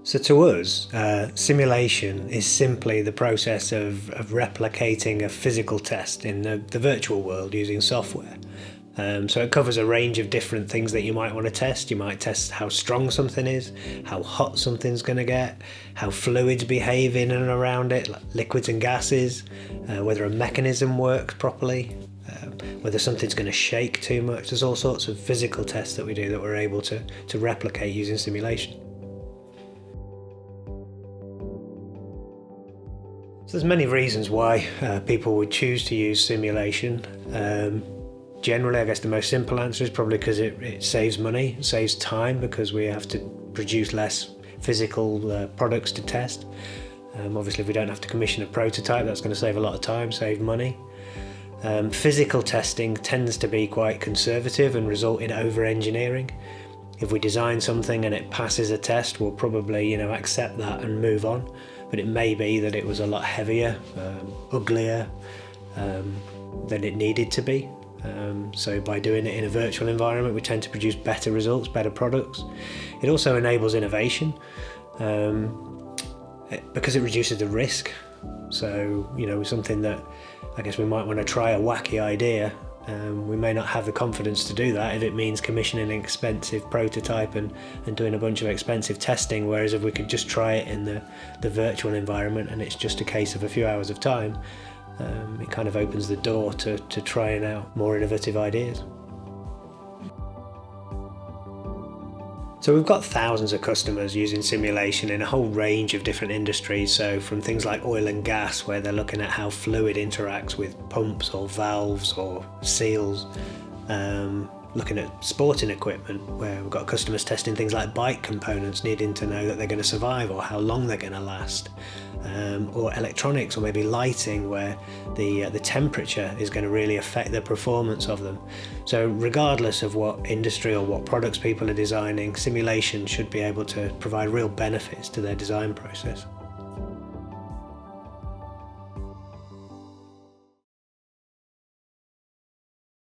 So to us, simulation is simply the process of replicating a physical test in the virtual world using software. So it covers a range of different things that you might want to test. You might test how strong something is, how hot something's going to get, how fluids behave in and around it, like liquids and gases, whether a mechanism works properly, whether something's going to shake too much. There's all sorts of physical tests that we do that we're able to replicate using simulation. So there's many reasons why people would choose to use simulation. Generally, I guess the most simple answer is probably because it saves money, it saves time, because we have to produce less physical products to test. Obviously, if we don't have to commission a prototype, that's going to save a lot of time, save money. Physical testing tends to be quite conservative and result in over-engineering. If we design something and it passes a test, we'll probably, accept that and move on. But it may be that it was a lot heavier, uglier than it needed to be. So by doing it in a virtual environment, we tend to produce better results, better products. It also enables innovation because it reduces the risk. So, something that I guess we might want to try a wacky idea. We may not have the confidence to do that if it means commissioning an expensive prototype and doing a bunch of expensive testing, whereas if we could just try it in the virtual environment and it's just a case of a few hours of time, it kind of opens the door to trying out more innovative ideas. So we've got thousands of customers using simulation in a whole range of different industries. So from things like oil and gas, where they're looking at how fluid interacts with pumps or valves or seals. Looking at sporting equipment, where we've got customers testing things like bike components, needing to know that they're going to survive or how long they're going to last. Or electronics, or maybe lighting, where the temperature is going to really affect the performance of them. So regardless of what industry or what products people are designing, simulation should be able to provide real benefits to their design process.